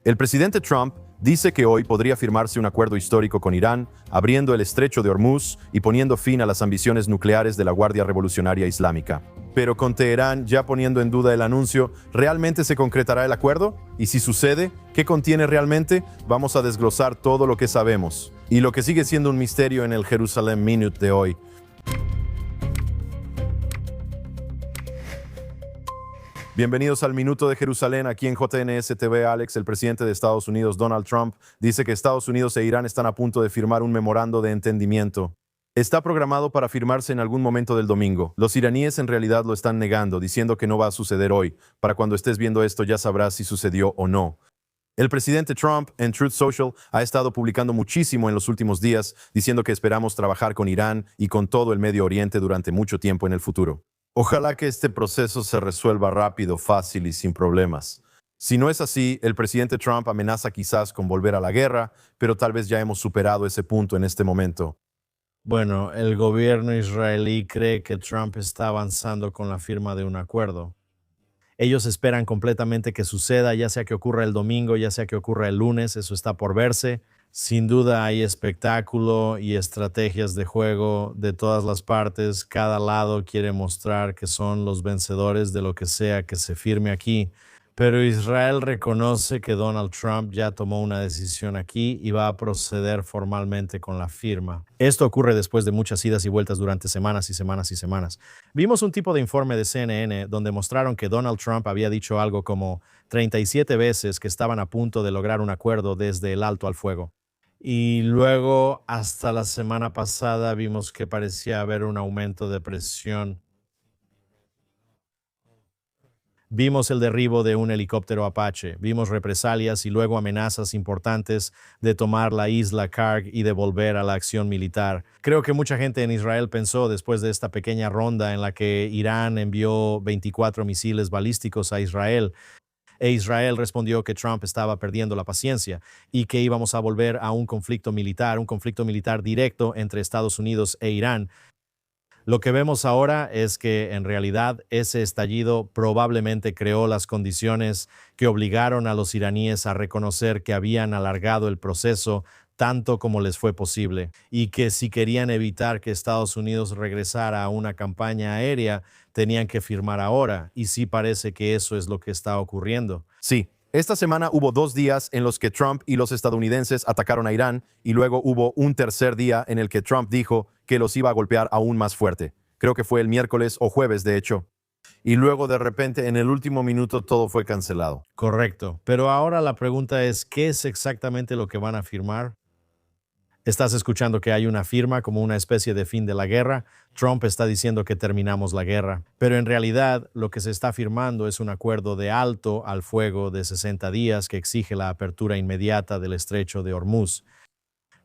El presidente Trump dice que hoy podría firmarse un acuerdo histórico con Irán, abriendo el estrecho de Hormuz y poniendo fin a las ambiciones nucleares de la Guardia Revolucionaria Islámica. Pero con Teherán ya poniendo en duda el anuncio, ¿realmente se concretará el acuerdo? Y si sucede, ¿qué contiene realmente? Vamos a desglosar todo lo que sabemos. Y lo que sigue siendo un misterio en el Jerusalem Minute de hoy. Bienvenidos al Minuto de Jerusalén, aquí en JNS TV. Alex, el presidente de Estados Unidos, Donald Trump, dice que Estados Unidos e Irán están a punto de firmar un memorando de entendimiento. Está programado para firmarse en algún momento del domingo. Los iraníes en realidad lo están negando, diciendo que no va a suceder hoy. Para cuando estés viendo esto ya sabrás si sucedió o no. El presidente Trump en Truth Social ha estado publicando muchísimo en los últimos días, diciendo que esperamos trabajar con Irán y con todo el Medio Oriente durante mucho tiempo en el futuro. Ojalá que este proceso se resuelva rápido, fácil y sin problemas. Si no es así, el presidente Trump amenaza quizás con volver a la guerra, pero tal vez ya hemos superado ese punto en este momento. Bueno, el gobierno israelí cree que Trump está avanzando con la firma de un acuerdo. Ellos esperan completamente que suceda, ya sea que ocurra el domingo, ya sea que ocurra el lunes, eso está por verse. Sin duda hay espectáculo y estrategias de juego de todas las partes. Cada lado quiere mostrar que son los vencedores de lo que sea que se firme aquí. Pero Israel reconoce que Donald Trump ya tomó una decisión aquí y va a proceder formalmente con la firma. Esto ocurre después de muchas idas y vueltas durante semanas y semanas y semanas. Vimos un tipo de informe de CNN donde mostraron que Donald Trump había dicho algo como 37 veces que estaban a punto de lograr un acuerdo desde el alto al fuego. Y luego, hasta la semana pasada, vimos que parecía haber un aumento de presión. Vimos el derribo de un helicóptero Apache, vimos represalias y luego amenazas importantes de tomar la isla Karg y de volver a la acción militar. Creo que mucha gente en Israel pensó, después de esta pequeña ronda en la que Irán envió 24 misiles balísticos a Israel, e Israel respondió que Trump estaba perdiendo la paciencia y que íbamos a volver a un conflicto militar directo entre Estados Unidos e Irán. Lo que vemos ahora es que en realidad ese estallido probablemente creó las condiciones que obligaron a los iraníes a reconocer que habían alargado el proceso tanto como les fue posible y que si querían evitar que Estados Unidos regresara a una campaña aérea, tenían que firmar ahora, y sí parece que eso es lo que está ocurriendo. Sí, esta semana hubo 2 días en los que Trump y los estadounidenses atacaron a Irán y luego hubo un tercer día en el que Trump dijo que los iba a golpear aún más fuerte. Creo que fue el miércoles o jueves, de hecho. Y luego de repente, en el último minuto, todo fue cancelado. Correcto. Pero ahora la pregunta es, ¿qué es exactamente lo que van a firmar? Estás escuchando que hay una firma como una especie de fin de la guerra. Trump está diciendo que terminamos la guerra. Pero en realidad lo que se está firmando es un acuerdo de alto al fuego de 60 días que exige la apertura inmediata del estrecho de Hormuz.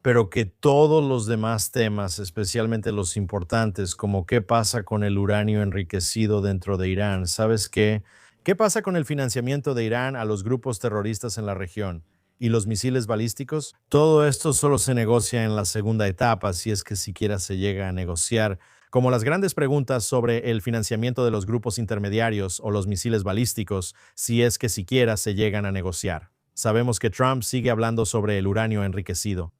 Pero que todos los demás temas, especialmente los importantes, como qué pasa con el uranio enriquecido dentro de Irán, ¿sabes qué? ¿Qué pasa con el financiamiento de Irán a los grupos terroristas en la región? ¿Y los misiles balísticos? Todo esto solo se negocia en la segunda etapa, si es que siquiera se llega a negociar. Como las grandes preguntas sobre el financiamiento de los grupos intermediarios o los misiles balísticos, si es que siquiera se llegan a negociar. Sabemos que Trump sigue hablando sobre el uranio enriquecido.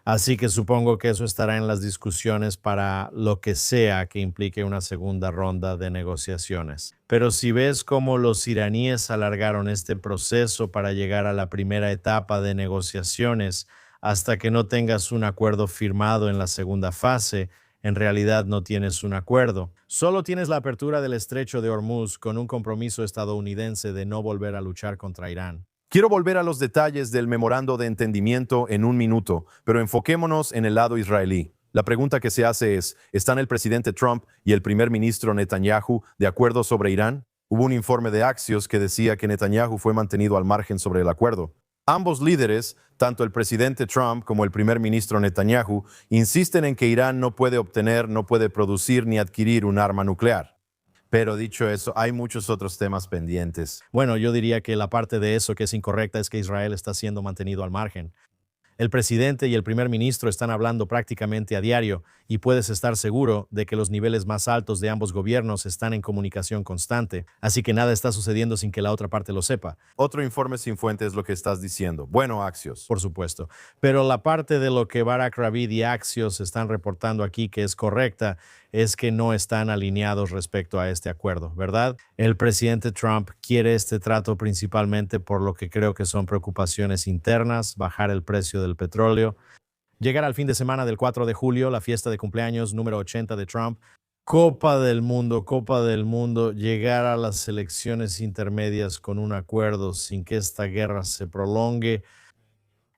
Así que supongo que eso estará en las discusiones para lo que sea que implique una segunda ronda de negociaciones. Pero si ves cómo los iraníes alargaron este proceso para llegar a la primera etapa de negociaciones hasta que no tengas un acuerdo firmado en la segunda fase, en realidad no tienes un acuerdo. Solo tienes la apertura del estrecho de Hormuz con un compromiso estadounidense de no volver a luchar contra Irán. Quiero volver a los detalles del memorando de entendimiento en un minuto, pero enfoquémonos en el lado israelí. La pregunta que se hace es, ¿están el presidente Trump y el primer ministro Netanyahu de acuerdo sobre Irán? Hubo un informe de Axios que decía que Netanyahu fue mantenido al margen sobre el acuerdo. Ambos líderes, tanto el presidente Trump como el primer ministro Netanyahu, insisten en que Irán no puede obtener, no puede producir ni adquirir un arma nuclear. Pero dicho eso, hay muchos otros temas pendientes. Bueno, yo diría que la parte de eso que es incorrecta es que Israel está siendo mantenido al margen. El presidente y el primer ministro están hablando prácticamente a diario y puedes estar seguro de que los niveles más altos de ambos gobiernos están en comunicación constante, así que nada está sucediendo sin que la otra parte lo sepa, Otro informe sin fuente es lo que estás diciendo. Bueno, Axios. por supuesto. Pero la parte de lo que Barack Ravid y Axios están reportando aquí que es correcta es que no están alineados respecto a este acuerdo, ¿verdad? El presidente Trump quiere este trato principalmente por lo que creo que son preocupaciones internas, bajar el precio del petróleo, llegar al fin de semana del 4 de julio, la fiesta de cumpleaños número 80 de Trump, Copa del Mundo, llegar a las elecciones intermedias con un acuerdo sin que esta guerra se prolongue.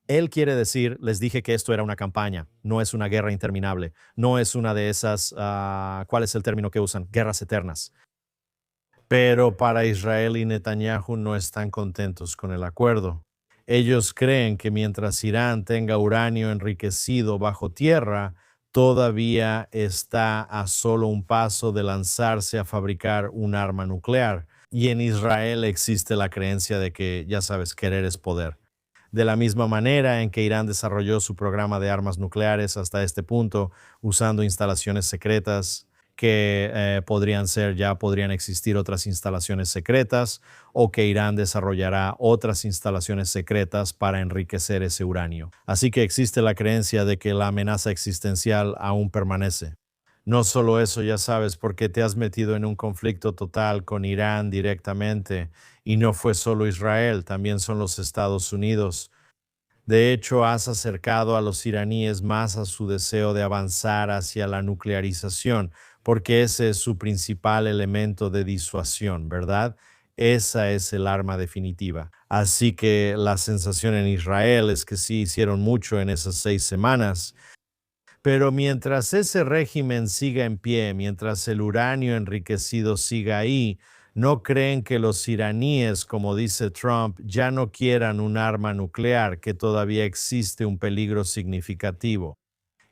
Él quiere decir, les dije que esto era una campaña, no es una guerra interminable, no es una de esas, ¿cuál es el término que usan? Guerras eternas. Pero para Israel y Netanyahu no están contentos con el acuerdo. Ellos creen que mientras Irán tenga uranio enriquecido bajo tierra, todavía está a solo un paso de lanzarse a fabricar un arma nuclear. Y en Israel existe la creencia de que, ya sabes, querer es poder. De la misma manera en que Irán desarrolló su programa de armas nucleares hasta este punto, usando instalaciones secretas que podrían existir otras instalaciones secretas, o que Irán desarrollará otras instalaciones secretas para enriquecer ese uranio. Así que existe la creencia de que la amenaza existencial aún permanece. No solo eso, ya sabes, porque te has metido en un conflicto total con Irán directamente, y no fue solo Israel, también son los Estados Unidos. De hecho, has acercado a los iraníes más a su deseo de avanzar hacia la nuclearización, porque ese es su principal elemento de disuasión, ¿verdad? Esa es el arma definitiva. Así que la sensación en Israel es que sí hicieron mucho en esas 6 semanas, pero mientras ese régimen siga en pie, mientras el uranio enriquecido siga ahí, no creen que los iraníes, como dice Trump, ya no quieran un arma nuclear, que todavía existe un peligro significativo,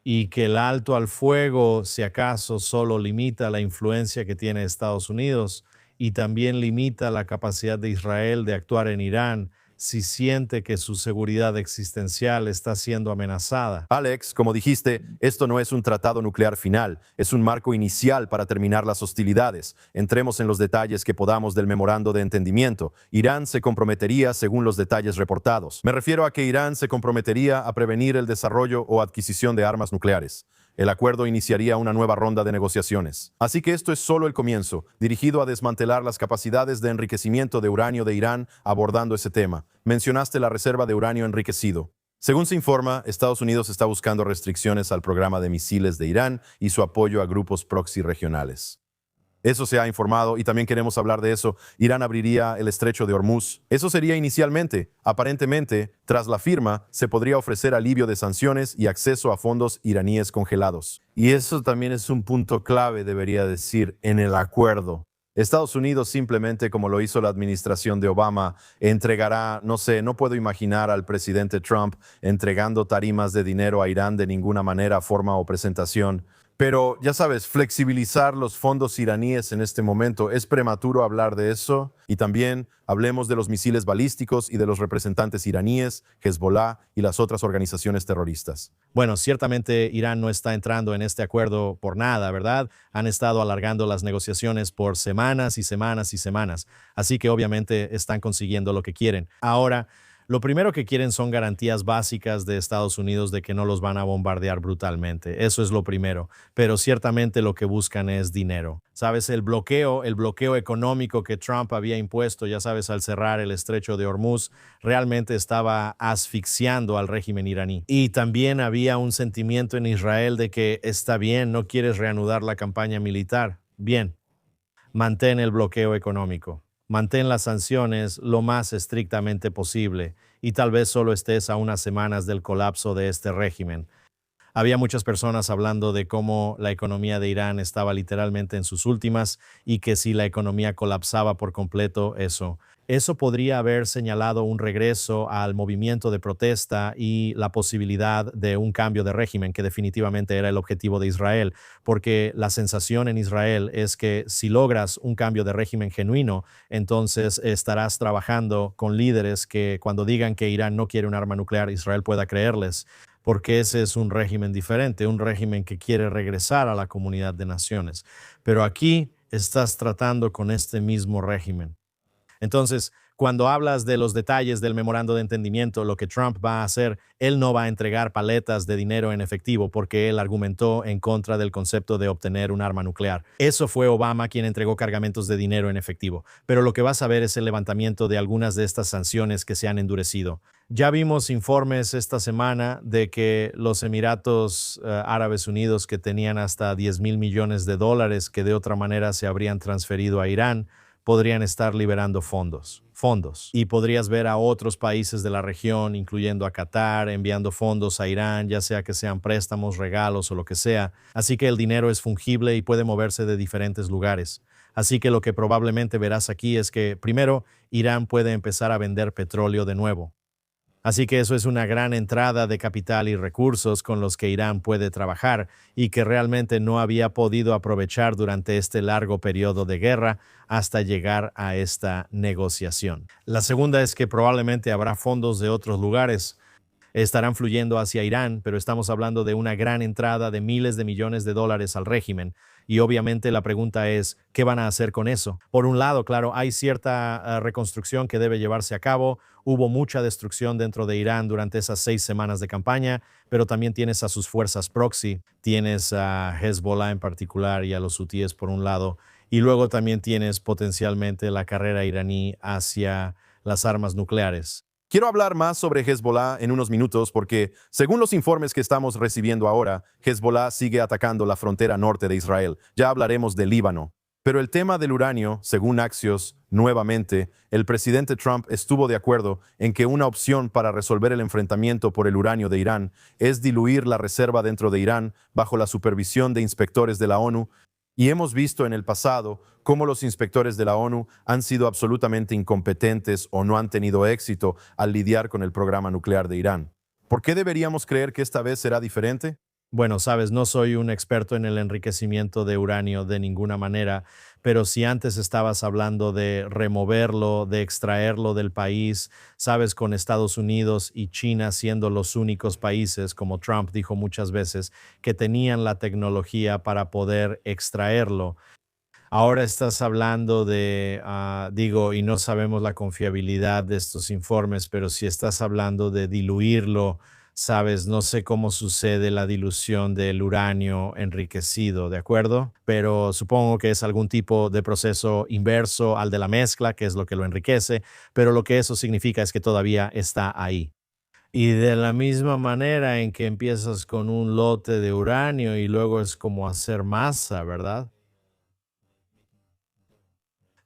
y que el alto al fuego, si acaso, solo limita la influencia que tiene Estados Unidos y también limita la capacidad de Israel de actuar en Irán si siente que su seguridad existencial está siendo amenazada. Alex, como dijiste, esto no es un tratado nuclear final, es un marco inicial para terminar las hostilidades. Entremos en los detalles que podamos del memorando de entendimiento. Irán se comprometería según los detalles reportados. Me refiero a que Irán se comprometería a prevenir el desarrollo o adquisición de armas nucleares. El acuerdo iniciaría una nueva ronda de negociaciones. Así que esto es solo el comienzo, dirigido a desmantelar las capacidades de enriquecimiento de uranio de Irán abordando ese tema. Mencionaste la reserva de uranio enriquecido. Según se informa, Estados Unidos está buscando restricciones al programa de misiles de Irán y su apoyo a grupos proxy regionales. Eso se ha informado y también queremos hablar de eso. Irán abriría el estrecho de Hormuz. Eso sería inicialmente. Aparentemente, tras la firma, se podría ofrecer alivio de sanciones y acceso a fondos iraníes congelados. Y eso también es un punto clave, debería decir, en el acuerdo. Estados Unidos simplemente, como lo hizo la administración de Obama, entregará, no puedo imaginar al presidente Trump entregando tarimas de dinero a Irán de ninguna manera, forma o presentación. Pero, ya sabes, flexibilizar los fondos iraníes en este momento, es prematuro hablar de eso. Y también hablemos de los misiles balísticos y de los representantes iraníes, Hezbollah y las otras organizaciones terroristas. Bueno, ciertamente Irán no está entrando en este acuerdo por nada, ¿verdad? Han estado alargando las negociaciones por semanas y semanas y semanas, así que obviamente están consiguiendo lo que quieren. Ahora, lo primero que quieren son garantías básicas de Estados Unidos de que no los van a bombardear brutalmente. Eso es lo primero. Pero ciertamente lo que buscan es dinero. ¿Sabes? El bloqueo económico que Trump había impuesto, ya sabes, al cerrar el estrecho de Hormuz, realmente estaba asfixiando al régimen iraní. Y también había un sentimiento en Israel de que está bien, no quieres reanudar la campaña militar. Bien, mantén el bloqueo económico. Mantén las sanciones lo más estrictamente posible y tal vez solo estés a unas semanas del colapso de este régimen. Había muchas personas hablando de cómo la economía de Irán estaba literalmente en sus últimas y que si la economía colapsaba por completo, eso podría haber señalado un regreso al movimiento de protesta y la posibilidad de un cambio de régimen, que definitivamente era el objetivo de Israel, porque la sensación en Israel es que si logras un cambio de régimen genuino, entonces estarás trabajando con líderes que cuando digan que Irán no quiere un arma nuclear, Israel pueda creerles, porque ese es un régimen diferente, un régimen que quiere regresar a la comunidad de naciones. Pero aquí estás tratando con este mismo régimen. Entonces, cuando hablas de los detalles del memorando de entendimiento, lo que Trump va a hacer, él no va a entregar paletas de dinero en efectivo porque él argumentó en contra del concepto de obtener un arma nuclear. Eso fue Obama quien entregó cargamentos de dinero en efectivo. Pero lo que vas a ver es el levantamiento de algunas de estas sanciones que se han endurecido. Ya vimos informes esta semana de que los Emiratos Árabes Unidos, que tenían hasta 10 mil millones de dólares que de otra manera se habrían transferido a Irán, podrían estar liberando fondos. Y podrías ver a otros países de la región, incluyendo a Qatar, enviando fondos a Irán, ya sea que sean préstamos, regalos o lo que sea. Así que el dinero es fungible y puede moverse de diferentes lugares. Así que lo que probablemente verás aquí es que, primero, Irán puede empezar a vender petróleo de nuevo. Así que eso es una gran entrada de capital y recursos con los que Irán puede trabajar y que realmente no había podido aprovechar durante este largo periodo de guerra hasta llegar a esta negociación. La segunda es que probablemente habrá fondos de otros lugares. Estarán fluyendo hacia Irán, pero estamos hablando de una gran entrada de miles de millones de dólares al régimen. Y obviamente la pregunta es, ¿qué van a hacer con eso? Por un lado, claro, hay cierta reconstrucción que debe llevarse a cabo. Hubo mucha destrucción dentro de Irán durante esas 6 semanas de campaña, pero también tienes a sus fuerzas proxy, tienes a Hezbollah en particular y a los hutíes por un lado, y luego también tienes potencialmente la carrera iraní hacia las armas nucleares. Quiero hablar más sobre Hezbollah en unos minutos porque, según los informes que estamos recibiendo ahora, Hezbollah sigue atacando la frontera norte de Israel. Ya hablaremos del Líbano. Pero el tema del uranio, según Axios, nuevamente, el presidente Trump estuvo de acuerdo en que una opción para resolver el enfrentamiento por el uranio de Irán es diluir la reserva dentro de Irán bajo la supervisión de inspectores de la ONU. Y hemos visto en el pasado cómo los inspectores de la ONU han sido absolutamente incompetentes o no han tenido éxito al lidiar con el programa nuclear de Irán. ¿Por qué deberíamos creer que esta vez será diferente? Bueno, sabes, no soy un experto en el enriquecimiento de uranio de ninguna manera, pero si antes estabas hablando de removerlo, de extraerlo del país, sabes, con Estados Unidos y China siendo los únicos países, como Trump dijo muchas veces, que tenían la tecnología para poder extraerlo. Ahora estás hablando de, y no sabemos la confiabilidad de estos informes, pero si estás hablando de diluirlo, sabes, no sé cómo sucede la dilución del uranio enriquecido, ¿de acuerdo? Pero supongo que es algún tipo de proceso inverso al de la mezcla, que es lo que lo enriquece, pero lo que eso significa es que todavía está ahí. Y de la misma manera en que empiezas con un lote de uranio y luego es como hacer masa, ¿verdad?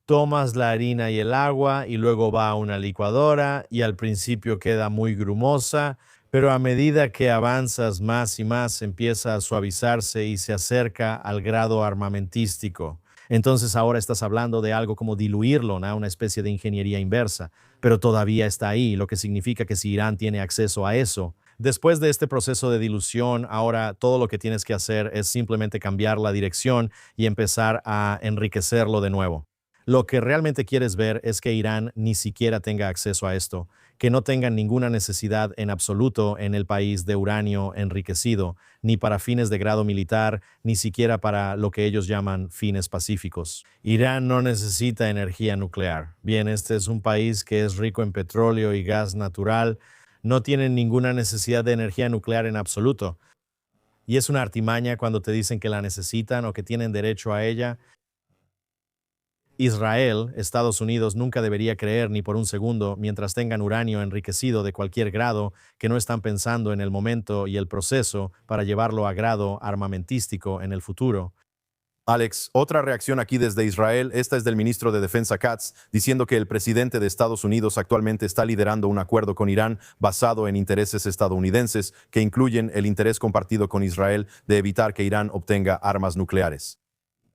Tomas la harina y el agua y luego va a una licuadora y al principio queda muy grumosa, pero a medida que avanzas más y más empieza a suavizarse y se acerca al grado armamentístico. Entonces ahora estás hablando de algo como diluirlo, ¿no? Una especie de ingeniería inversa, pero todavía está ahí, lo que significa que si Irán tiene acceso a eso, después de este proceso de dilución, ahora todo lo que tienes que hacer es simplemente cambiar la dirección y empezar a enriquecerlo de nuevo. Lo que realmente quieres ver es que Irán ni siquiera tenga acceso a esto, que no tengan ninguna necesidad en absoluto en el país de uranio enriquecido, ni para fines de grado militar, ni siquiera para lo que ellos llaman fines pacíficos. Irán no necesita energía nuclear. Bien, este es un país que es rico en petróleo y gas natural, no tienen ninguna necesidad de energía nuclear en absoluto. Y es una artimaña cuando te dicen que la necesitan o que tienen derecho a ella. Israel, Estados Unidos, nunca debería creer ni por un segundo, mientras tengan uranio enriquecido de cualquier grado, que no están pensando en el momento y el proceso para llevarlo a grado armamentístico en el futuro. Alex, otra reacción aquí desde Israel, esta es del ministro de Defensa Katz, diciendo que el presidente de Estados Unidos actualmente está liderando un acuerdo con Irán basado en intereses estadounidenses que incluyen el interés compartido con Israel de evitar que Irán obtenga armas nucleares.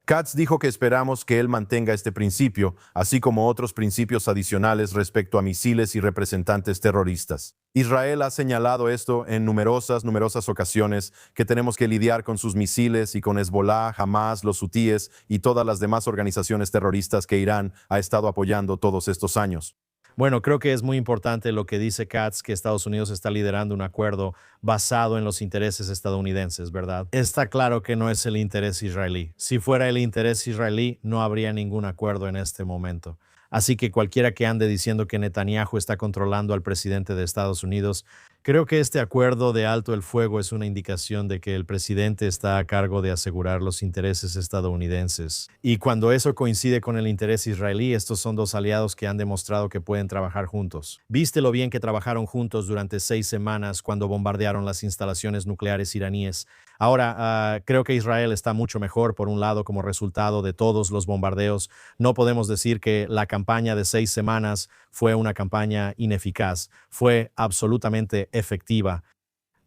Katz dijo que esperamos que él mantenga este principio, así como otros principios adicionales respecto a misiles y representantes terroristas. Israel ha señalado esto en numerosas ocasiones, que tenemos que lidiar con sus misiles y con Hezbollah, Hamas, los hutíes y todas las demás organizaciones terroristas que Irán ha estado apoyando todos estos años. Bueno, creo que es muy importante lo que dice Katz, que Estados Unidos está liderando un acuerdo basado en los intereses estadounidenses, ¿verdad? Está claro que no es el interés israelí. Si fuera el interés israelí, no habría ningún acuerdo en este momento. Así que cualquiera que ande diciendo que Netanyahu está controlando al presidente de Estados Unidos, creo que este acuerdo de alto el fuego es una indicación de que el presidente está a cargo de asegurar los intereses estadounidenses. Y cuando eso coincide con el interés israelí, estos son dos aliados que han demostrado que pueden trabajar juntos. ¿Viste lo bien que trabajaron juntos durante 6 semanas cuando bombardearon las instalaciones nucleares iraníes? Ahora, creo que Israel está mucho mejor, por un lado, como resultado de todos los bombardeos. No podemos decir que la campaña de 6 semanas fue una campaña ineficaz. Fue absolutamente efectiva.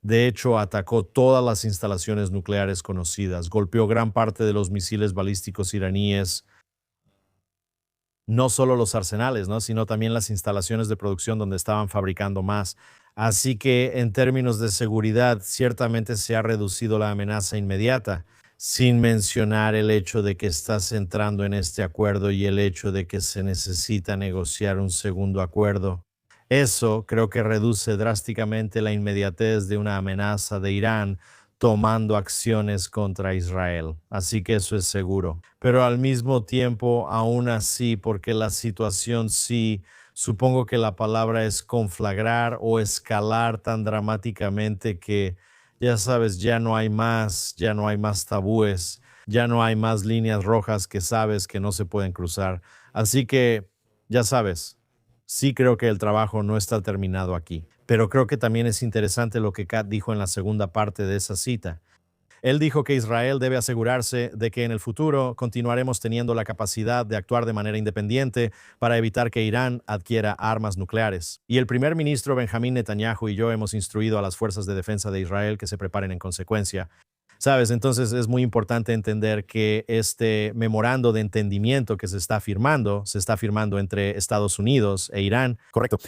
De hecho, atacó todas las instalaciones nucleares conocidas, golpeó gran parte de los misiles balísticos iraníes, no solo los arsenales, ¿no?, sino también las instalaciones de producción donde estaban fabricando más. Así que en términos de seguridad, ciertamente se ha reducido la amenaza inmediata, sin mencionar el hecho de que estás entrando en este acuerdo y el hecho de que se necesita negociar un segundo acuerdo. Eso creo que reduce drásticamente la inmediatez de una amenaza de Irán tomando acciones contra Israel. Así que eso es seguro. Pero al mismo tiempo, aún así, porque la situación sí, supongo que la palabra es conflagrar o escalar tan dramáticamente que, ya sabes, ya no hay más tabúes, ya no hay más líneas rojas que sabes que no se pueden cruzar. Así que, ya sabes, sí creo que el trabajo no está terminado aquí. Pero creo que también es interesante lo que Kat dijo en la segunda parte de esa cita. Él dijo que Israel debe asegurarse de que en el futuro continuaremos teniendo la capacidad de actuar de manera independiente para evitar que Irán adquiera armas nucleares. Y el primer ministro Benjamín Netanyahu y yo hemos instruido a las fuerzas de defensa de Israel que se preparen en consecuencia. ¿Sabes? Entonces es muy importante entender que este memorando de entendimiento que se está firmando entre Estados Unidos e Irán. Correcto.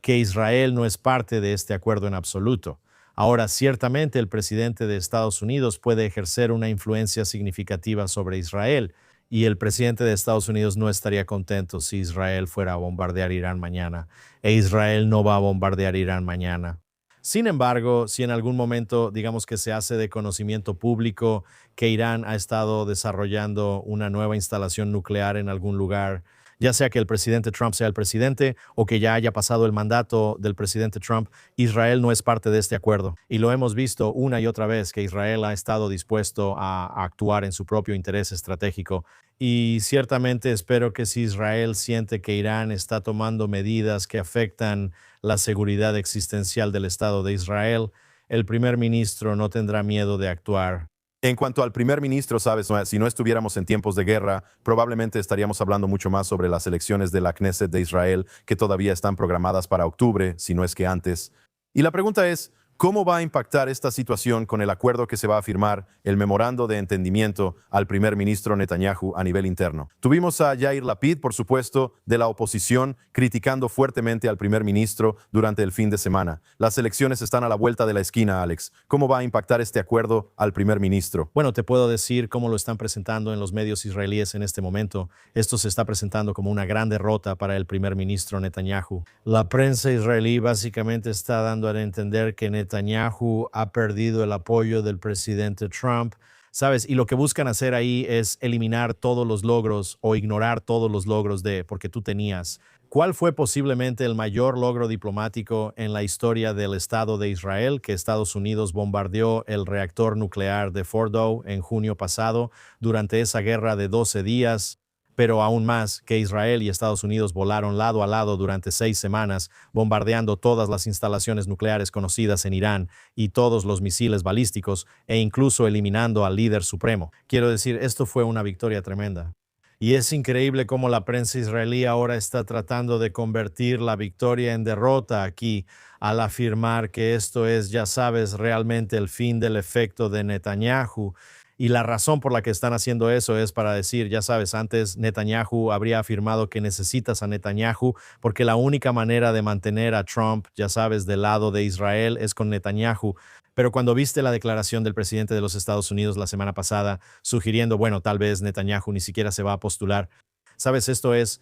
Que Israel no es parte de este acuerdo en absoluto. Ahora, ciertamente el presidente de Estados Unidos puede ejercer una influencia significativa sobre Israel y el presidente de Estados Unidos no estaría contento si Israel fuera a bombardear Irán mañana. E Israel no va a bombardear Irán mañana. Sin embargo, si en algún momento, digamos que se hace de conocimiento público que Irán ha estado desarrollando una nueva instalación nuclear en algún lugar, ya sea que el presidente Trump sea el presidente o que ya haya pasado el mandato del presidente Trump, Israel no es parte de este acuerdo. Y lo hemos visto una y otra vez que Israel ha estado dispuesto a actuar en su propio interés estratégico. Y ciertamente espero que si Israel siente que Irán está tomando medidas que afectan la seguridad existencial del Estado de Israel, el primer ministro no tendrá miedo de actuar. En cuanto al primer ministro, sabes, si no estuviéramos en tiempos de guerra, probablemente estaríamos hablando mucho más sobre las elecciones de la Knesset de Israel, que todavía están programadas para octubre, si no es que antes. Y la pregunta es, ¿cómo va a impactar esta situación con el acuerdo que se va a firmar, el memorando de entendimiento al primer ministro Netanyahu a nivel interno? Tuvimos a Yair Lapid, por supuesto, de la oposición, criticando fuertemente al primer ministro durante el fin de semana. Las elecciones están a la vuelta de la esquina, Alex. ¿Cómo va a impactar este acuerdo al primer ministro? Bueno, te puedo decir cómo lo están presentando en los medios israelíes en este momento. Esto se está presentando como una gran derrota para el primer ministro Netanyahu. La prensa israelí básicamente está dando a entender que Netanyahu ha perdido el apoyo del presidente Trump, ¿sabes? Y lo que buscan hacer ahí es eliminar todos los logros o ignorar todos los logros porque tú tenías. ¿Cuál fue posiblemente el mayor logro diplomático en la historia del Estado de Israel? Que Estados Unidos bombardeó el reactor nuclear de Fordow en junio pasado durante esa guerra de 12 días. pero aún más que Israel y Estados Unidos volaron lado a lado durante 6 semanas, bombardeando todas las instalaciones nucleares conocidas en Irán y todos los misiles balísticos e incluso eliminando al líder supremo. Quiero decir, esto fue una victoria tremenda. Y es increíble cómo la prensa israelí ahora está tratando de convertir la victoria en derrota aquí al afirmar que esto es, ya sabes, realmente el fin del efecto de Netanyahu. Y la razón por la que están haciendo eso es para decir, ya sabes, antes Netanyahu habría afirmado que necesitas a Netanyahu porque la única manera de mantener a Trump, ya sabes, del lado de Israel es con Netanyahu. Pero cuando viste la declaración del presidente de los Estados Unidos la semana pasada, sugiriendo, bueno, tal vez Netanyahu ni siquiera se va a postular, sabes, esto es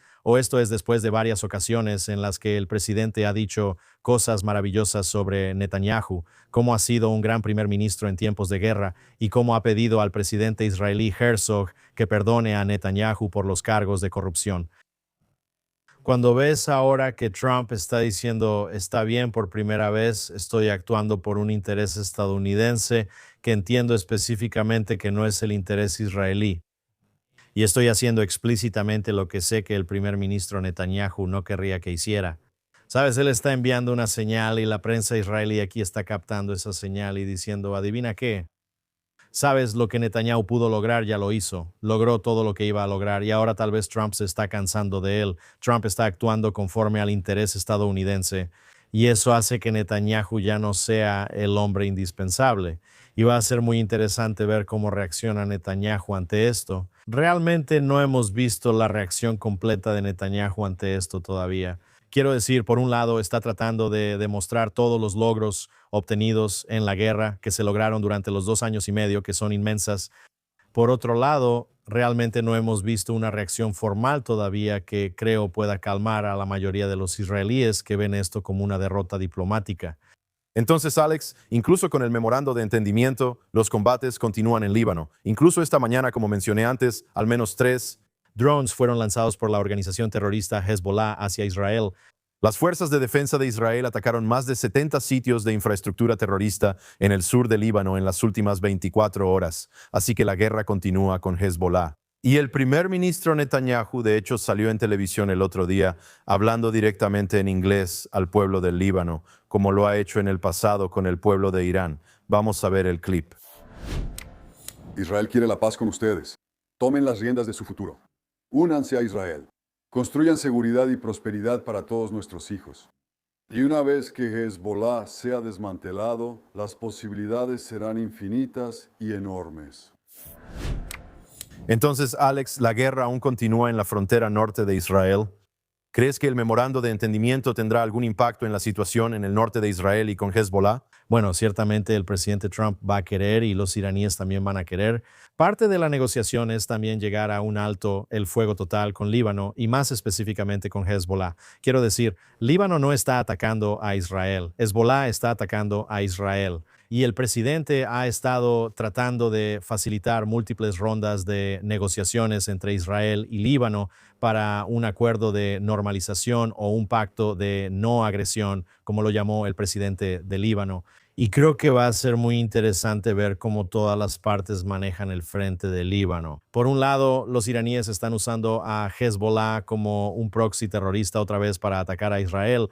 después de varias ocasiones en las que el presidente ha dicho cosas maravillosas sobre Netanyahu, cómo ha sido un gran primer ministro en tiempos de guerra y cómo ha pedido al presidente israelí Herzog que perdone a Netanyahu por los cargos de corrupción. Cuando ves ahora que Trump está diciendo, está bien, por primera vez estoy actuando por un interés estadounidense que entiendo específicamente que no es el interés israelí. Y estoy haciendo explícitamente lo que sé que el primer ministro Netanyahu no querría que hiciera. Sabes, él está enviando una señal y la prensa israelí aquí está captando esa señal y diciendo, adivina qué. Sabes, lo que Netanyahu pudo lograr ya lo hizo, logró todo lo que iba a lograr y ahora tal vez Trump se está cansando de él. Trump está actuando conforme al interés estadounidense y eso hace que Netanyahu ya no sea el hombre indispensable. Y va a ser muy interesante ver cómo reacciona Netanyahu ante esto. Realmente no hemos visto la reacción completa de Netanyahu ante esto todavía. Quiero decir, por un lado, está tratando de demostrar todos los logros obtenidos en la guerra que se lograron durante los 2 años y medio, que son inmensas. Por otro lado, realmente no hemos visto una reacción formal todavía que creo pueda calmar a la mayoría de los israelíes que ven esto como una derrota diplomática. Entonces, Alex, incluso con el memorando de entendimiento, los combates continúan en Líbano. Incluso esta mañana, como mencioné antes, al menos 3 drones fueron lanzados por la organización terrorista Hezbollah hacia Israel. Las fuerzas de defensa de Israel atacaron más de 70 sitios de infraestructura terrorista en el sur de Líbano en las últimas 24 horas, así que la guerra continúa con Hezbollah. Y el primer ministro Netanyahu, de hecho, salió en televisión el otro día hablando directamente en inglés al pueblo del Líbano, como lo ha hecho en el pasado con el pueblo de Irán. Vamos a ver el clip. Israel quiere la paz con ustedes. Tomen las riendas de su futuro. Únanse a Israel. Construyan seguridad y prosperidad para todos nuestros hijos. Y una vez que Hezbollah sea desmantelado, las posibilidades serán infinitas y enormes. Entonces, Alex, la guerra aún continúa en la frontera norte de Israel. ¿Crees que el memorando de entendimiento tendrá algún impacto en la situación en el norte de Israel y con Hezbollah? Bueno, ciertamente el presidente Trump va a querer y los iraníes también van a querer. Parte de la negociación es también llegar a un alto el fuego total con Líbano y más específicamente con Hezbollah. Quiero decir, Líbano no está atacando a Israel, Hezbollah está atacando a Israel. Y el presidente ha estado tratando de facilitar múltiples rondas de negociaciones entre Israel y Líbano para un acuerdo de normalización o un pacto de no agresión, como lo llamó el presidente de Líbano. Y creo que va a ser muy interesante ver cómo todas las partes manejan el frente del Líbano. Por un lado, los iraníes están usando a Hezbollah como un proxy terrorista otra vez para atacar a Israel.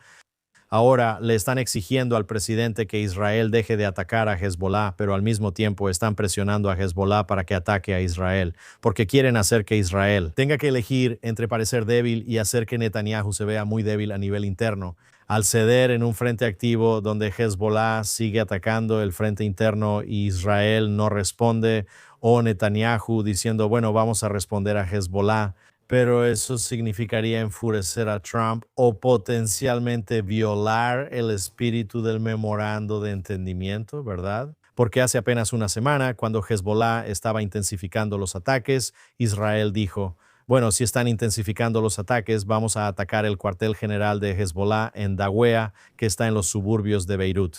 Ahora le están exigiendo al presidente que Israel deje de atacar a Hezbollah, pero al mismo tiempo están presionando a Hezbollah para que ataque a Israel, porque quieren hacer que Israel tenga que elegir entre parecer débil y hacer que Netanyahu se vea muy débil a nivel interno. Al ceder en un frente activo donde Hezbollah sigue atacando el frente interno y Israel no responde, o Netanyahu diciendo, bueno, vamos a responder a Hezbollah, pero eso significaría enfurecer a Trump o potencialmente violar el espíritu del memorando de entendimiento, ¿verdad? Porque hace apenas una semana, cuando Hezbollah estaba intensificando los ataques, Israel dijo, bueno, si están intensificando los ataques, vamos a atacar el cuartel general de Hezbollah en Dawea, que está en los suburbios de Beirut.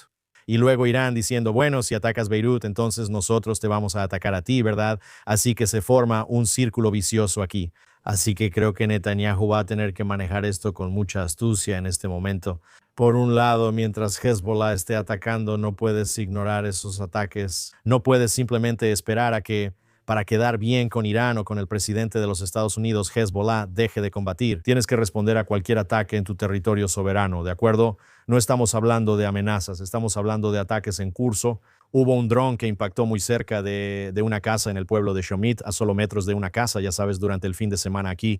Y luego Irán diciendo, bueno, si atacas Beirut, entonces nosotros te vamos a atacar a ti, ¿verdad? Así que se forma un círculo vicioso aquí. Así que creo que Netanyahu va a tener que manejar esto con mucha astucia en este momento. Por un lado, mientras Hezbollah esté atacando, no puedes ignorar esos ataques. No puedes simplemente esperar a que para quedar bien con Irán o con el presidente de los Estados Unidos, Hezbollah, deje de combatir. Tienes que responder a cualquier ataque en tu territorio soberano, ¿de acuerdo? No estamos hablando de amenazas, estamos hablando de ataques en curso. Hubo un dron que impactó muy cerca de una casa en el pueblo de Shomit, a solo metros de una casa, ya sabes, durante el fin de semana aquí.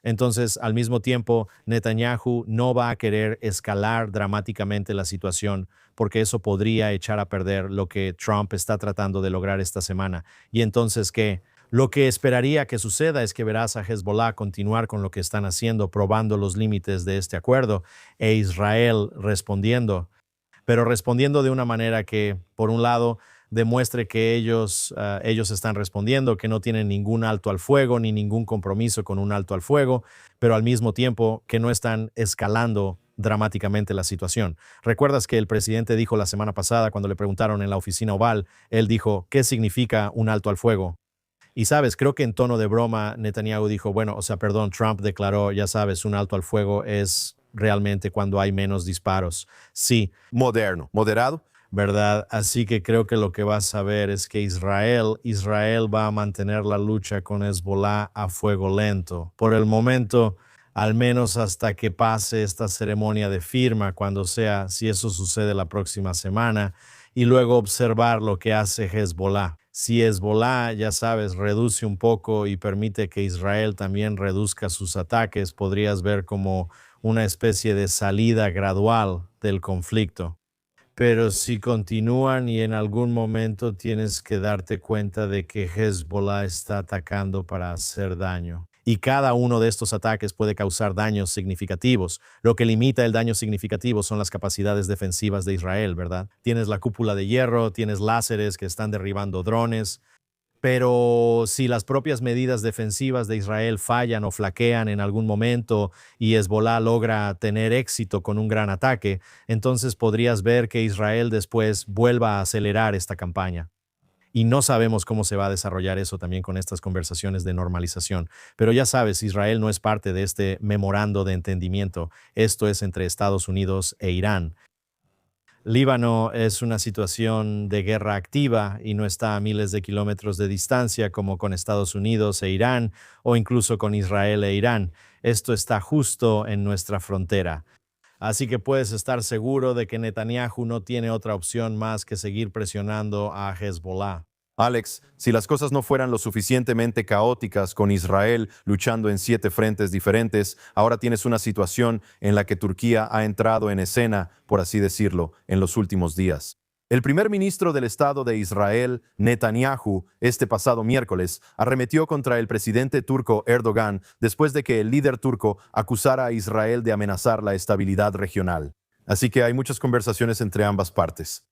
Entonces, al mismo tiempo, Netanyahu no va a querer escalar dramáticamente la situación porque eso podría echar a perder lo que Trump está tratando de lograr esta semana. Y entonces, ¿qué? Lo que esperaría que suceda es que verás a Hezbollah continuar con lo que están haciendo, probando los límites de este acuerdo, e Israel respondiendo, pero respondiendo de una manera que, por un lado, demuestre que ellos están respondiendo, que no tienen ningún alto al fuego ni ningún compromiso con un alto al fuego, pero al mismo tiempo que no están escalando dramáticamente la situación. ¿Recuerdas que el presidente dijo la semana pasada, cuando le preguntaron en la oficina oval, él dijo, ¿qué significa un alto al fuego? Y sabes, creo que en tono de broma Netanyahu dijo, perdón, Trump declaró, ya sabes, un alto al fuego es realmente cuando hay menos disparos. Sí, Moderno, moderado. ¿verdad? Así que creo que lo que vas a ver es que Israel va a mantener la lucha con Hezbollah a fuego lento. Por el momento, al menos hasta que pase esta ceremonia de firma, cuando sea, si eso sucede la próxima semana, y luego observar lo que hace Hezbollah. Si Hezbollah, ya sabes, reduce un poco y permite que Israel también reduzca sus ataques, podrías ver como una especie de salida gradual del conflicto. Pero si continúan y en algún momento tienes que darte cuenta de que Hezbollah está atacando para hacer daño. Y cada uno de estos ataques puede causar daños significativos. Lo que limita el daño significativo son las capacidades defensivas de Israel, ¿verdad? Tienes la cúpula de hierro, tienes láseres que están derribando drones. Pero si las propias medidas defensivas de Israel fallan o flaquean en algún momento y Hezbollah logra tener éxito con un gran ataque, entonces podrías ver que Israel después vuelva a acelerar esta campaña. Y no sabemos cómo se va a desarrollar eso también con estas conversaciones de normalización. Pero ya sabes, Israel no es parte de este memorando de entendimiento. Esto es entre Estados Unidos e Irán. Líbano es una situación de guerra activa y no está a miles de kilómetros de distancia como con Estados Unidos e Irán o incluso con Israel e Irán. Esto está justo en nuestra frontera. Así que puedes estar seguro de que Netanyahu no tiene otra opción más que seguir presionando a Hezbollah. Alex, si las cosas no fueran lo suficientemente caóticas con Israel luchando en 7 frentes diferentes, ahora tienes una situación en la que Turquía ha entrado en escena, por así decirlo, en los últimos días. El primer ministro del Estado de Israel, Netanyahu, este pasado miércoles, arremetió contra el presidente turco Erdogan después de que el líder turco acusara a Israel de amenazar la estabilidad regional. Así que hay muchas conversaciones entre ambas partes.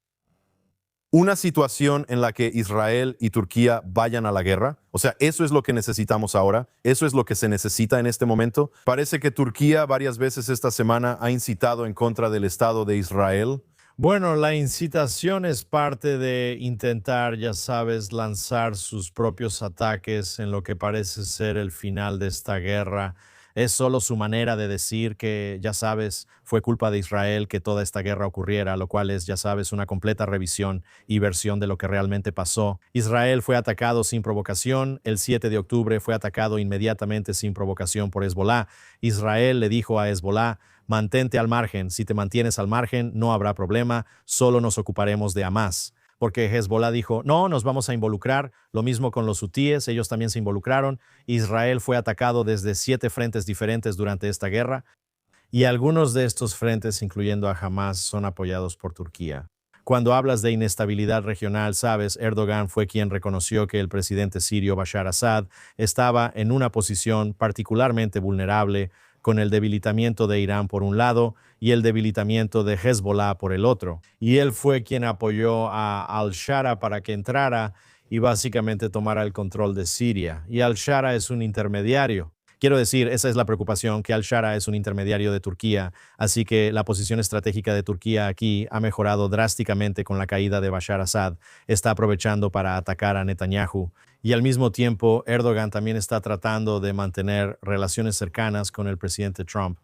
Una situación en la que Israel y Turquía vayan a la guerra. O sea, eso es lo que necesitamos ahora. Eso es lo que se necesita en este momento. Parece que Turquía varias veces esta semana ha incitado en contra del Estado de Israel. Bueno, la incitación es parte de intentar, ya sabes, lanzar sus propios ataques en lo que parece ser el final de esta guerra. Es solo su manera de decir que, ya sabes, fue culpa de Israel que toda esta guerra ocurriera, lo cual es, ya sabes, una completa revisión y versión de lo que realmente pasó. Israel fue atacado sin provocación. El 7 de octubre fue atacado inmediatamente sin provocación por Hezbollah. Israel le dijo a Hezbollah: mantente al margen. Si te mantienes al margen, no habrá problema. Solo nos ocuparemos de Hamás. Porque Hezbollah dijo, no, nos vamos a involucrar. Lo mismo con los hutíes, ellos también se involucraron. Israel fue atacado desde 7 frentes diferentes durante esta guerra. Y algunos de estos frentes, incluyendo a Hamás, son apoyados por Turquía. Cuando hablas de inestabilidad regional, sabes, Erdogan fue quien reconoció que el presidente sirio Bashar Assad estaba en una posición particularmente vulnerable, con el debilitamiento de Irán por un lado y el debilitamiento de Hezbollah por el otro. Y él fue quien apoyó a al-Shara para que entrara y básicamente tomara el control de Siria. Y al-Shara es un intermediario. Quiero decir, esa es la preocupación, que al-Shara es un intermediario de Turquía, así que la posición estratégica de Turquía aquí ha mejorado drásticamente con la caída de Bashar Assad. Está aprovechando para atacar a Netanyahu. Y al mismo tiempo, Erdogan también está tratando de mantener relaciones cercanas con el presidente Trump.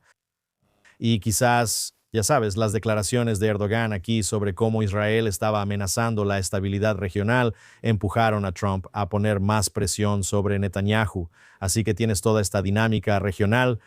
Y quizás Ya sabes, las declaraciones de Erdogan aquí sobre cómo Israel estaba amenazando la estabilidad regional empujaron a Trump a poner más presión sobre Netanyahu. Así que tienes toda esta dinámica regional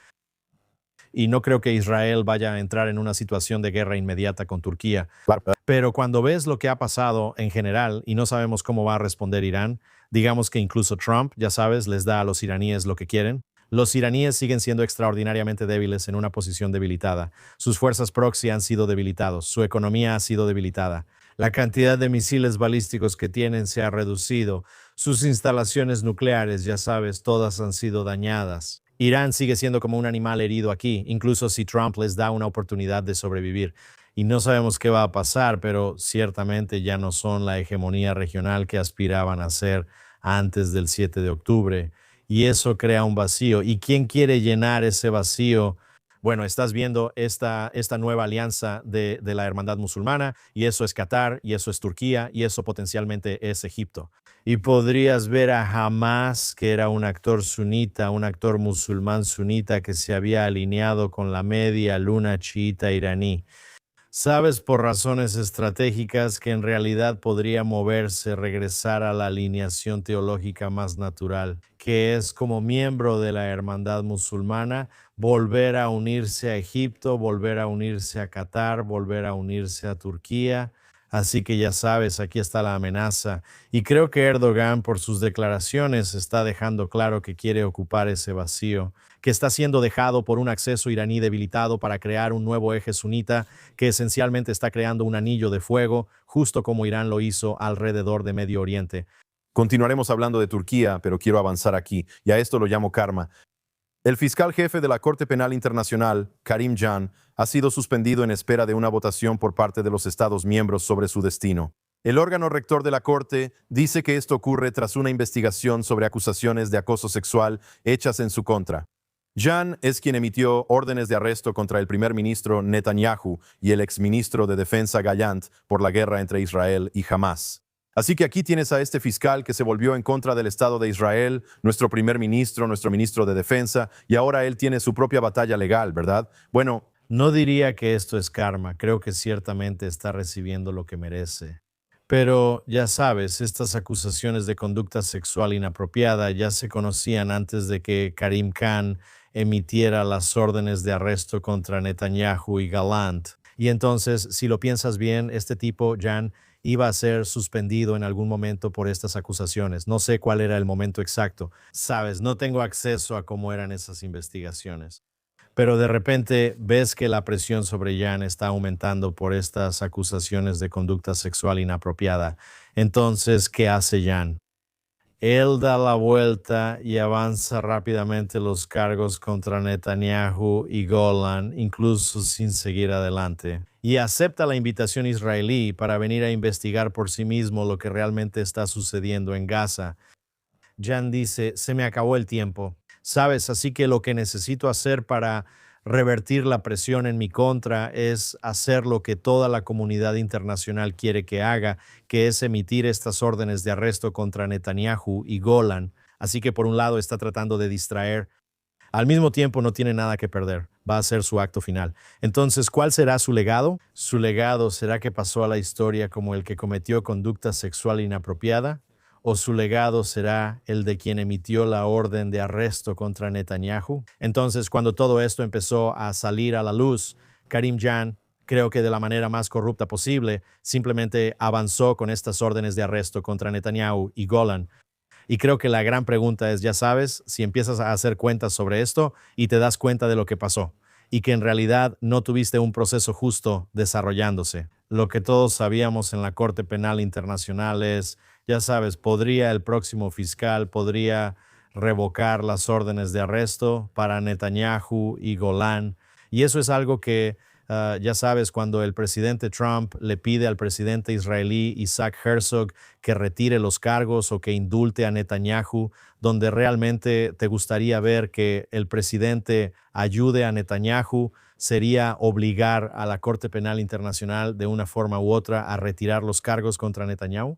y no creo que Israel vaya a entrar en una situación de guerra inmediata con Turquía. Claro. Pero cuando ves lo que ha pasado en general y no sabemos cómo va a responder Irán, digamos que incluso Trump, ya sabes, les da a los iraníes lo que quieren. Los iraníes siguen siendo extraordinariamente débiles en una posición debilitada. Sus fuerzas proxy han sido debilitados, su economía ha sido debilitada. La cantidad de misiles balísticos que tienen se ha reducido. Sus instalaciones nucleares, ya sabes, todas han sido dañadas. Irán sigue siendo como un animal herido aquí, incluso si Trump les da una oportunidad de sobrevivir. Y no sabemos qué va a pasar, pero ciertamente ya no son la hegemonía regional que aspiraban a ser antes del 7 de octubre. Y eso crea un vacío. ¿Y quién quiere llenar ese vacío? Bueno, estás viendo esta nueva alianza de la hermandad musulmana, y eso es Qatar, y eso es Turquía, y eso potencialmente es Egipto. Y podrías ver a Hamas, que era un actor sunita, un actor musulmán sunita que se había alineado con la media luna chiita iraní. Sabes por razones estratégicas que en realidad podría moverse, regresar a la alineación teológica más natural, que es como miembro de la hermandad musulmana, volver a unirse a Egipto, volver a unirse a Qatar, volver a unirse a Turquía. Así que ya sabes, aquí está la amenaza. Y creo que Erdogan, por sus declaraciones, está dejando claro que quiere ocupar ese vacío, que está siendo dejado por un acceso iraní debilitado para crear un nuevo eje sunita que esencialmente está creando un anillo de fuego, justo como Irán lo hizo alrededor de Medio Oriente. Continuaremos hablando de Turquía, pero quiero avanzar aquí, y a esto lo llamo karma. El fiscal jefe de la Corte Penal Internacional, Karim Khan, ha sido suspendido en espera de una votación por parte de los Estados miembros sobre su destino. El órgano rector de la Corte dice que esto ocurre tras una investigación sobre acusaciones de acoso sexual hechas en su contra. Khan es quien emitió órdenes de arresto contra el primer ministro Netanyahu y el exministro de Defensa Gallant por la guerra entre Israel y Hamas. Así que aquí tienes a este fiscal que se volvió en contra del Estado de Israel, nuestro primer ministro, nuestro ministro de Defensa, y ahora él tiene su propia batalla legal, ¿verdad? Bueno, no diría que esto es karma, creo que ciertamente está recibiendo lo que merece. Pero ya sabes, estas acusaciones de conducta sexual inapropiada ya se conocían antes de que Karim Khan emitiera las órdenes de arresto contra Netanyahu y Gallant. Y entonces, si lo piensas bien, este tipo, Khan, iba a ser suspendido en algún momento por estas acusaciones. No sé cuál era el momento exacto. Sabes, no tengo acceso a cómo eran esas investigaciones. Pero de repente ves que la presión sobre Khan está aumentando por estas acusaciones de conducta sexual inapropiada. Entonces, ¿qué hace Khan? Él da la vuelta y avanza rápidamente los cargos contra Netanyahu y Golan, incluso sin seguir adelante. Y acepta la invitación israelí para venir a investigar por sí mismo lo que realmente está sucediendo en Gaza. Khan dice, se me acabó el tiempo. Sabes, así que lo que necesito hacer para revertir la presión en mi contra es hacer lo que toda la comunidad internacional quiere que haga, que es emitir estas órdenes de arresto contra Netanyahu y Golan. Así que por un lado está tratando de distraer. Al mismo tiempo no tiene nada que perder. Va a ser su acto final. Entonces, ¿cuál será su legado? ¿Su legado será que pasó a la historia como el que cometió conducta sexual inapropiada? ¿O su legado será el de quien emitió la orden de arresto contra Netanyahu? Entonces, cuando todo esto empezó a salir a la luz, Karim Khan, creo que de la manera más corrupta posible, simplemente avanzó con estas órdenes de arresto contra Netanyahu y Golan. Y creo que la gran pregunta es, ya sabes, si empiezas a hacer cuentas sobre esto y te das cuenta de lo que pasó, y que en realidad no tuviste un proceso justo desarrollándose. Lo que todos sabíamos en la Corte Penal Internacional es, ya sabes, el próximo fiscal podría revocar las órdenes de arresto para Netanyahu y Golan. Y eso es algo que, ya sabes, cuando el presidente Trump le pide al presidente israelí Isaac Herzog que retire los cargos o que indulte a Netanyahu, donde realmente te gustaría ver que el presidente ayude a Netanyahu, sería obligar a la Corte Penal Internacional de una forma u otra a retirar los cargos contra Netanyahu.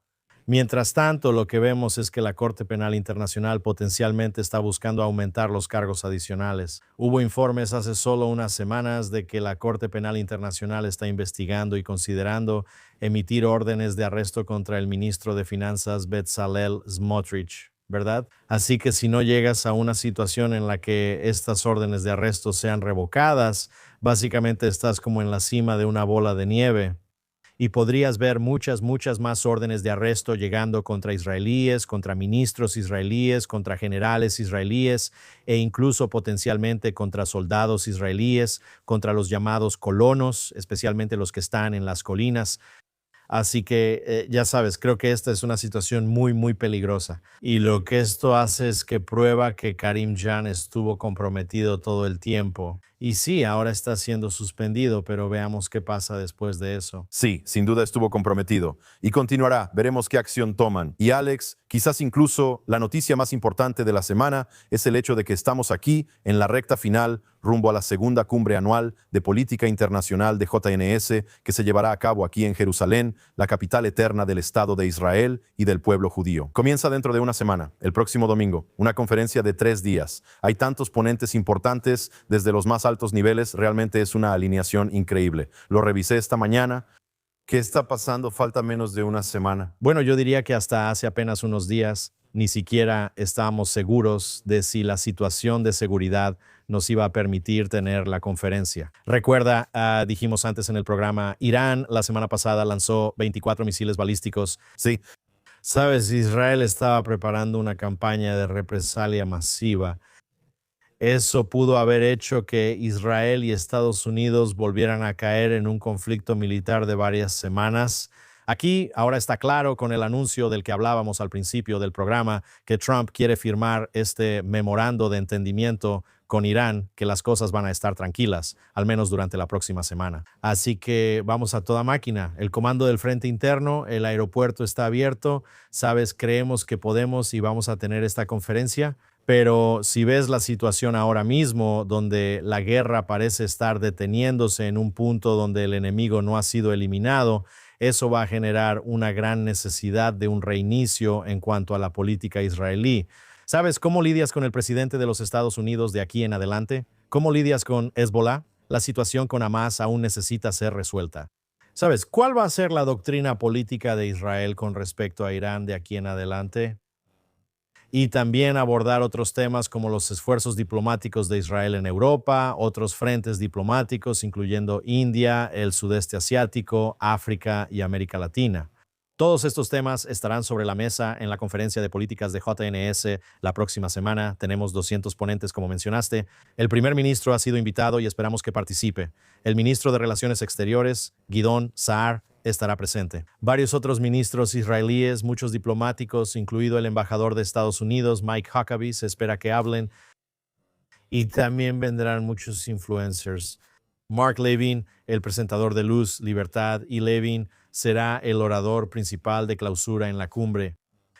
Mientras tanto, lo que vemos es que la Corte Penal Internacional potencialmente está buscando aumentar los cargos adicionales. Hubo informes hace solo unas semanas de que la Corte Penal Internacional está investigando y considerando emitir órdenes de arresto contra el ministro de Finanzas Bezalel Smotrich, ¿verdad? Así que si no llegas a una situación en la que estas órdenes de arresto sean revocadas, básicamente estás como en la cima de una bola de nieve. Y podrías ver muchas más órdenes de arresto llegando contra israelíes, contra ministros israelíes, contra generales israelíes e incluso potencialmente contra soldados israelíes, contra los llamados colonos, especialmente los que están en las colinas. Así que ya sabes, creo que esta es una situación muy peligrosa. Y lo que esto hace es que prueba que Karim Jan estuvo comprometido todo el tiempo. Y sí, ahora está siendo suspendido, pero veamos qué pasa después de eso. Sí, sin duda estuvo comprometido. Y continuará. Veremos qué acción toman. Y Alex, quizás incluso la noticia más importante de la semana es el hecho de que estamos aquí en la recta final rumbo a la segunda cumbre anual de política internacional de JNS que se llevará a cabo aquí en Jerusalén, la capital eterna del Estado de Israel y del pueblo judío. Comienza dentro de una semana, el próximo domingo, una conferencia de 3 días. Hay tantos ponentes importantes desde los más altos niveles, realmente es una alineación increíble. Lo revisé esta mañana. ¿Qué está pasando? Falta menos de una semana. Bueno, yo diría que hasta hace apenas unos días ni siquiera estábamos seguros de si la situación de seguridad nos iba a permitir tener la conferencia. Recuerda, dijimos antes en el programa, Irán la semana pasada lanzó 24 misiles balísticos. Sí, Sabes, Israel estaba preparando una campaña de represalia masiva. Eso pudo haber hecho que Israel y Estados Unidos volvieran a caer en un conflicto militar de varias semanas. Aquí ahora está claro con el anuncio del que hablábamos al principio del programa que Trump quiere firmar este memorando de entendimiento con Irán, que las cosas van a estar tranquilas, al menos durante la próxima semana. Así que vamos a toda máquina. El comando del frente interno, el aeropuerto está abierto. Sabes, creemos que podemos y vamos a tener esta conferencia. Pero si ves la situación ahora mismo, donde la guerra parece estar deteniéndose en un punto donde el enemigo no ha sido eliminado, eso va a generar una gran necesidad de un reinicio en cuanto a la política israelí. ¿Sabes cómo lidias con el presidente de los Estados Unidos de aquí en adelante? ¿Cómo lidias con Hezbollah? La situación con Hamas aún necesita ser resuelta. ¿Sabes cuál va a ser la doctrina política de Israel con respecto a Irán de aquí en adelante? Y también abordar otros temas como los esfuerzos diplomáticos de Israel en Europa, otros frentes diplomáticos, incluyendo India, el sudeste asiático, África y América Latina. Todos estos temas estarán sobre la mesa en la conferencia de políticas de JNS la próxima semana. Tenemos 200 ponentes, como mencionaste. El primer ministro ha sido invitado y esperamos que participe. El ministro de Relaciones Exteriores, Gidon Saar, estará presente. Varios otros ministros israelíes, muchos diplomáticos, incluido el embajador de Estados Unidos, Mike Huckabee, se espera que hablen. Y también vendrán muchos influencers. Mark Levin, el presentador de Luz, Libertad y Levin, será el orador principal de clausura en la cumbre.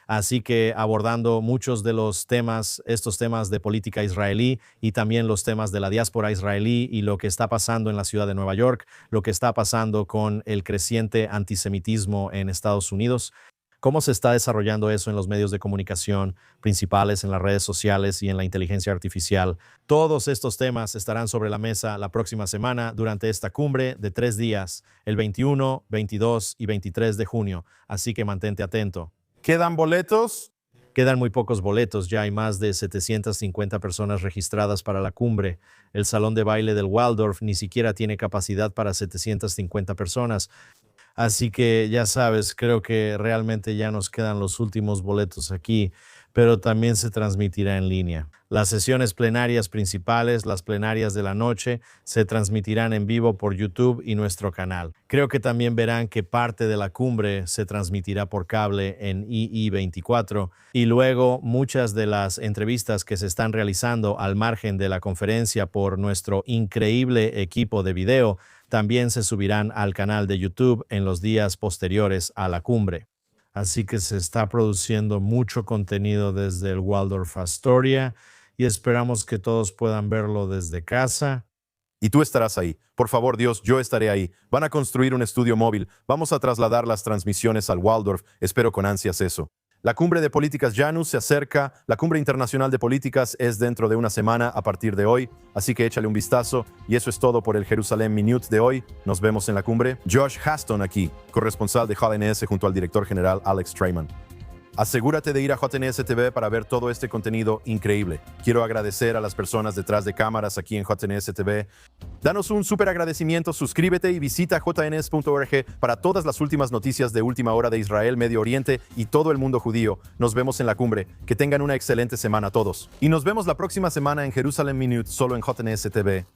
Así que abordando muchos de los temas, estos temas de política israelí y también los temas de la diáspora israelí y lo que está pasando en la ciudad de Nueva York, lo que está pasando con el creciente antisemitismo en Estados Unidos, cómo se está desarrollando eso en los medios de comunicación principales, en las redes sociales y en la inteligencia artificial. Todos estos temas estarán sobre la mesa la próxima semana durante esta cumbre de 3 días, el 21, 22 y 23 de junio. Así que mantente atento. ¿quedan boletos? Quedan muy pocos boletos, ya hay más de 750 personas registradas para la cumbre. El salón de baile del Waldorf ni siquiera tiene capacidad para 750 personas. Así que ya sabes, creo que realmente ya nos quedan los últimos boletos aquí, pero también se transmitirá en línea. Las sesiones plenarias principales, las plenarias de la noche, se transmitirán en vivo por YouTube y nuestro canal. Creo que también verán que parte de la cumbre se transmitirá por cable en II24 y luego muchas de las entrevistas que se están realizando al margen de la conferencia por nuestro increíble equipo de video también se subirán al canal de YouTube en los días posteriores a la cumbre. Así que se está produciendo mucho contenido desde el Waldorf Astoria y esperamos que todos puedan verlo desde casa. Y tú estarás ahí. Por favor, Dios, yo estaré ahí. Van a construir un estudio móvil. Vamos a trasladar las transmisiones al Waldorf. Espero con ansias eso. La cumbre de políticas Janus se acerca. La cumbre internacional de políticas es dentro de una semana a partir de hoy. Así que échale un vistazo. Y eso es todo por el Jerusalén Minute de hoy. Nos vemos en la cumbre. Josh Haston aquí, corresponsal de JNS junto al director general Alex Trayman. Asegúrate de ir a JNS TV para ver todo este contenido increíble. Quiero agradecer a las personas detrás de cámaras aquí en JNS TV. Danos un súper agradecimiento, suscríbete y visita jns.org para todas las últimas noticias de última hora de Israel, Medio Oriente y todo el mundo judío. Nos vemos en la cumbre. Que tengan una excelente semana todos. Y nos vemos la próxima semana en Jerusalem Minute solo en JNS TV.